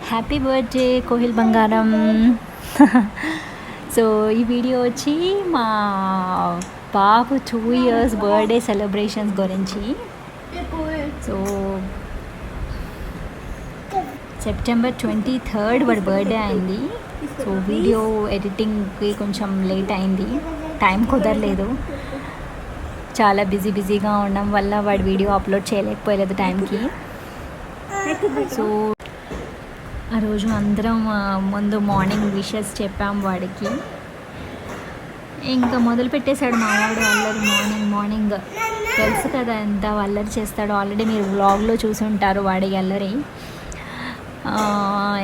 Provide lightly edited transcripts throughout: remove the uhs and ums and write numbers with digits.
Happy birthday Coelho బంగారం. So ఈ video వచ్చి మా బాబు 2 years బర్త్డే సెలబ్రేషన్స్ గురించి. సో సెప్టెంబర్ 23rd వాడి బర్త్డే అయింది. సో వీడియో ఎడిటింగ్కి కొంచెం లేట్ అయింది, టైం కుదరలేదు. చాలా బిజీగా ఉండడం వల్ల వాడి వీడియో అప్లోడ్ చేయలేకపోలేదు టైంకి. సో ఆ రోజు అందరం ముందు మార్నింగ్ విషెస్ చెప్పాం వాడికి. ఇంకా మొదలు పెట్టేశాడు మావాడు అల్లరి. మార్నింగ్ తెలుసు కదా ఎంత అల్లరి చేస్తాడో, ఆల్రెడీ మీరు వ్లాగ్లో చూసి ఉంటారు వాడి అల్లరి.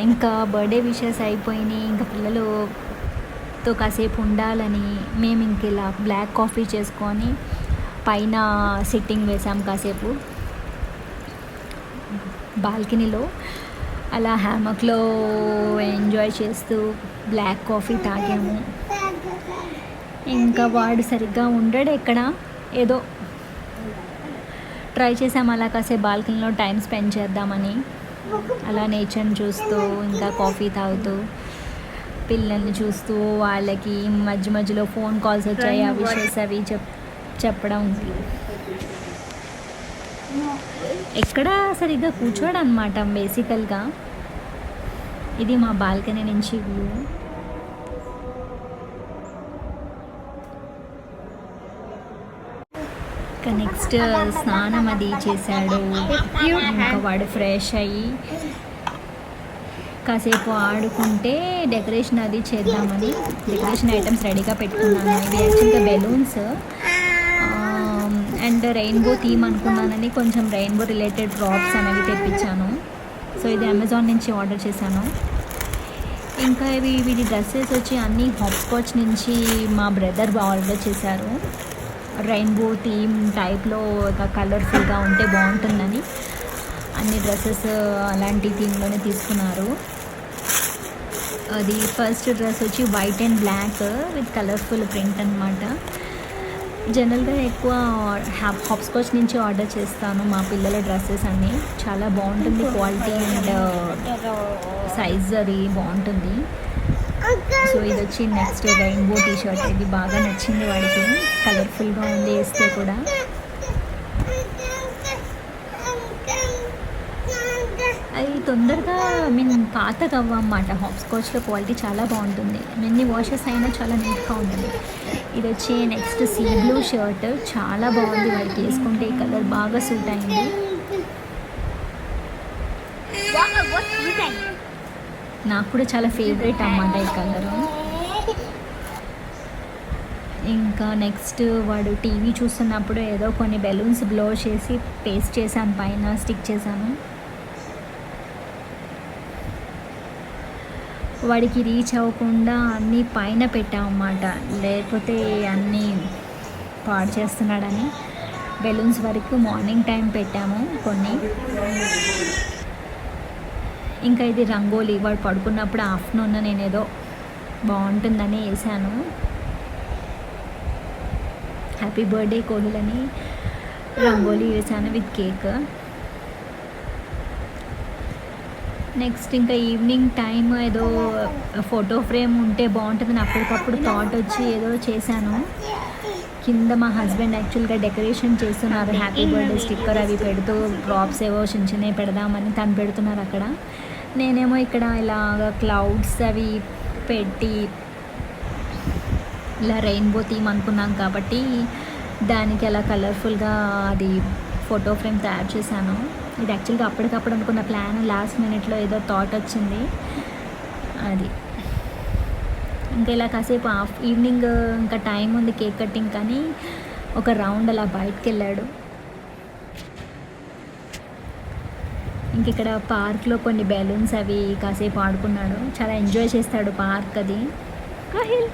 ఇంకా బర్త్డే విషెస్ అయిపోయినాయి. ఇంకా పిల్లలతో కాసేపు ఉండాలని మేము ఇంక ఇలా బ్లాక్ కాఫీ చేసుకొని పైన సిట్టింగ్ వేసాం కాసేపు బాల్కనీలో. అలా హ్యామక్లో ఎంజాయ్ చేస్తూ బ్లాక్ కాఫీ తాగాము. ఇంకా వాడు సరిగ్గా ఉండడు ఎక్కడ, ఏదో ట్రై చేసాము అలా కాసేపు బాల్కనీలో టైం స్పెండ్ చేద్దామని. అలా నేచర్ని చూస్తూ ఇంకా కాఫీ తాగుతూ పిల్లల్ని చూస్తూ వాళ్ళకి మధ్యలో ఫోన్ కాల్స్ వచ్చాయి, ఆ విషెస్ అవి చెప్పడం. ఎక్కడ సరిగ్గా కూర్చోడు అనమాట బేసికల్గా. ఇది మా బాల్కనీ నుంచి వ్యూ. ఇంకా నెక్స్ట్ స్నానం అది చేశాడు. ఇంకా వాడు ఫ్రెష్ అయ్యి కాసేపు ఆడుకుంటే డెకరేషన్ అది చేద్దామని డెకరేషన్ ఐటమ్స్ రెడీగా పెట్టుకున్నాను. ఇవి యాక్చువల్గా బెలూన్స్ అండ్ రెయిన్బో థీమ్ అనుకున్నానని కొంచెం రెయిన్బో రిలేటెడ్ డ్రాప్స్ అనేవి తెప్పించాను. సో ఇది అమెజాన్ నుంచి ఆర్డర్ చేశాను. ఇంకా వీడి డ్రెస్సెస్ వచ్చి అన్నీ హాప్స్కాచ్ నుంచి మా బ్రదర్ ఆర్డర్ చేశారు. రెయిన్బో థీమ్ టైప్లో ఒక కలర్ఫుల్గా ఉంటే బాగుంటుందని అన్ని డ్రెస్సెస్ అలాంటి థీమ్లోనే తీసుకున్నారు. అది ఫస్ట్ డ్రెస్ వచ్చి white and black with colourful print అనమాట. జనరల్గా ఎక్కువ హాప్స్కాచ్ నుంచి ఆర్డర్ చేస్తాను మా పిల్లల డ్రెస్సెస్ అన్నీ. చాలా బాగుంటుంది క్వాలిటీ అండ్ సైజ్ అది బాగుంటుంది. సో ఇది వచ్చి నెక్స్ట్ రెయిన్బో టీషర్ట్. ఇది బాగా నచ్చింది వాడికి, కలర్ఫుల్గా ఉంది వేస్తే కూడా. అది తొందరగా పాతగవ్వన్నమాట. హాప్స్కాచ్లో క్వాలిటీ చాలా బాగుంటుంది, ఎన్ని వాషెస్ అయినా చాలా నీట్గా ఉంటుంది. ఇది వచ్చి నెక్స్ట్ సీ బ్లూ షర్ట్, చాలా బాగుంది వాడికి వేసుకుంటే. ఈ కలర్ బాగా సూట్ అయింది. నాకు కూడా చాలా ఫేవరెట్ అన్నమాట ఈ కలరు. ఇంకా నెక్స్ట్ వాడు టీవీ చూస్తున్నప్పుడు ఏదో కొన్ని బెలూన్స్ బ్లో చేసి పేస్ట్ చేశాను, పైన స్టిక్ చేశాను. వాడికి రీచ్ అవ్వకుండా అన్నీ పైన పెట్టామన్నమాట, లేకపోతే అన్నీ పాడు చేస్తున్నాడని. బెలూన్స్ వరకు మార్నింగ్ టైం పెట్టాము కొన్ని. ఇంకా ఇది రంగోలీ, వాడు పడుకున్నప్పుడు ఆఫ్టర్నూన్ నేను ఏదో బాగుంటుందని వేసాను. హ్యాపీ బర్త్డే కోహిల్ అని రంగోలీ వేసాను విత్ కేక్. నెక్స్ట్ ఇంకా ఈవినింగ్ టైం ఏదో ఫోటో ఫ్రేమ్ ఉంటే బాగుంటుందని అప్పటికప్పుడు థాట్ వచ్చి ఏదో చేశాను. కింద మా హస్బెండ్ యాక్చువల్గా డెకరేషన్ చేస్తున్నారు, హ్యాపీ బర్త్డే స్టిక్కర్ అవి పెడుతూ డ్రాప్స్ ఏవో చిన్న పెడదామని తను పెడుతున్నారు అక్కడ. నేనేమో ఇక్కడ ఇలాగ క్లౌడ్స్ అవి పెట్టి ఇలా రెయిన్బో థీమ్ అనుకున్నాం కాబట్టి దానికి అలా కలర్ఫుల్గా అది ఫోటో ఫ్రేమ్ తయారు చేశాను. ఇది యాక్చువల్గా అప్పటికప్పుడు అనుకున్న ప్లాన్, లాస్ట్ మినిట్లో ఏదో థాట్ వచ్చింది అది. ఇంకా ఇలా కాసేపు ఈవినింగ్ ఇంకా టైం ఉంది కేక్ కటింగ్ కానీ ఒక రౌండ్ అలా బయటకు వెళ్ళాడు. ఇంక ఇక్కడ పార్క్లో కొన్ని బెలూన్స్ అవి కాసేపు ఆడుకున్నాడు, చాలా ఎంజాయ్ చేస్తాడు పార్క్ అది. కోహిల్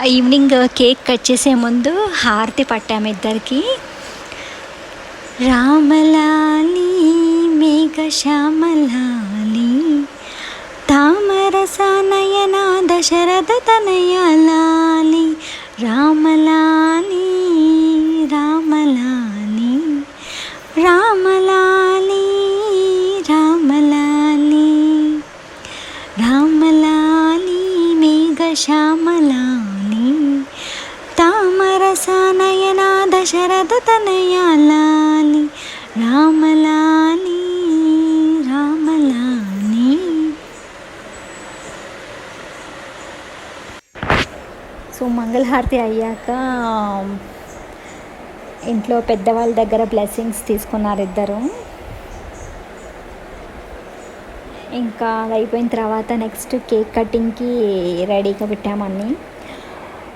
ఈవినింగ్ కేక్ కట్ చేసే ముందు హారతి పట్టాము ఇద్దరికి. రామలాలి మేఘ శ్యామలాలి తామరస నయన దశరథ తనయలాలి రామలాలి రామలాలి రామలాలి రామలాలి రామలాలి మేఘ శ్యామలాలి తామరస నయన దశరథ తనయలాలి రామలాలి రామలాలి. సో మంగళహారతి అయ్యాక ఇంట్లో పెద్దవాళ్ళ దగ్గర బ్లెస్సింగ్స్ తీసుకున్నారు ఇద్దరు. ఇంకా అయిపోయిన తర్వాత నెక్స్ట్ కేక్ కటింగ్కి రెడీగా పెట్టామన్నీ.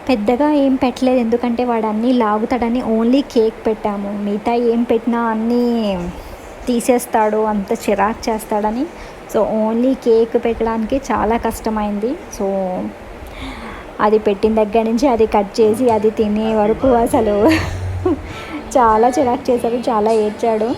పెద్దగా ఏం పెట్టలేదు, ఎందుకంటే వాడు అన్నీ లాగుతాడని ఓన్లీ కేక్ పెట్టాము. మిగతా ఏం పెట్టినా అన్నీ తీసేస్తాడు, అంత చిరాకు చేస్తాడని. సో ఓన్లీ కేక్ పెట్టడానికి చాలా కష్టమైంది. సో అది పెట్టిన దగ్గర నుంచి అది కట్ చేసి అది తినే వరకు అసలు చాలా చిరాకు చేశాడు, చాలా ఏడ్చాడు.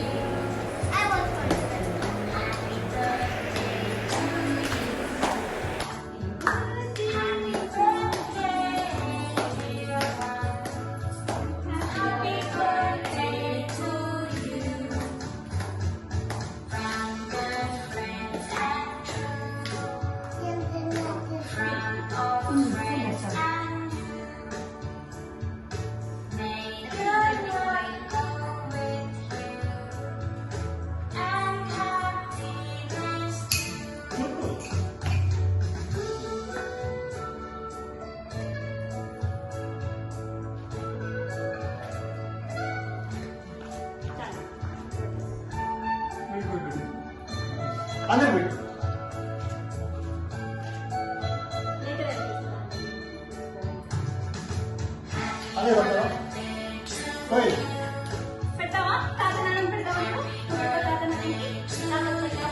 అందరు పెట్టు. అదే పడతావా? ఓయ్. పెట్టావా? తాతనాన్ని పెట్టావా? తాతనాన్ని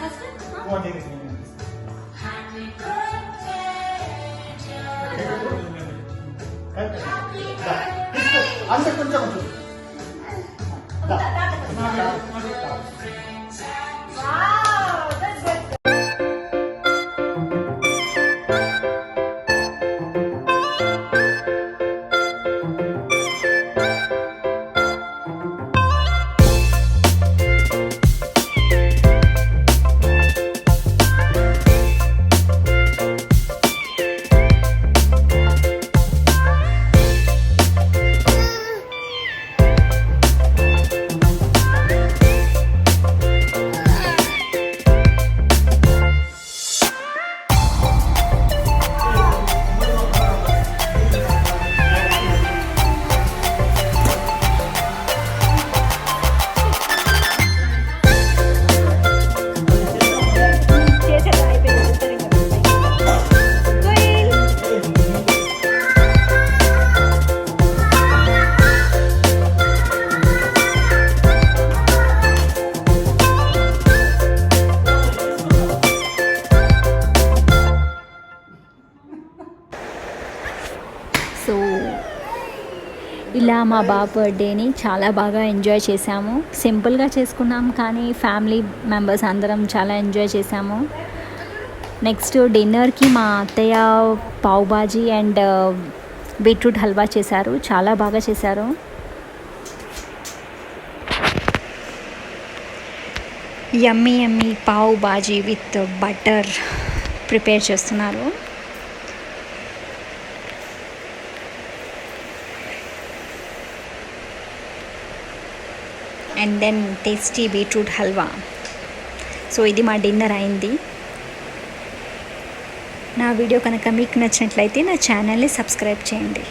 ఫస్ట్. ఓ టేక్ ఇట్. అంతే కొంచెం కొంచెం. సో ఇలా మా బాబు బర్త్డేని చాలా బాగా ఎంజాయ్ చేసాము. సింపుల్గా చేసుకున్నాం, కానీ ఫ్యామిలీ మెంబర్స్ అందరం చాలా ఎంజాయ్ చేసాము. నెక్స్ట్ డిన్నర్కి మా అత్తయ్య పావ్ బాజీ అండ్ బీట్రూట్ హల్వా చేశారు, చాలా బాగా చేశారు. Yummy yummy pav bhaji with butter prepare చేస్తున్నారు. And then tasty beetroot halwa. So ఇది మా డిన్నర్ అయింది. నా వీడియో కనుక మీకు నచ్చినట్లయితే నా ఛానల్ని సబ్స్క్రైబ్ చేయండి.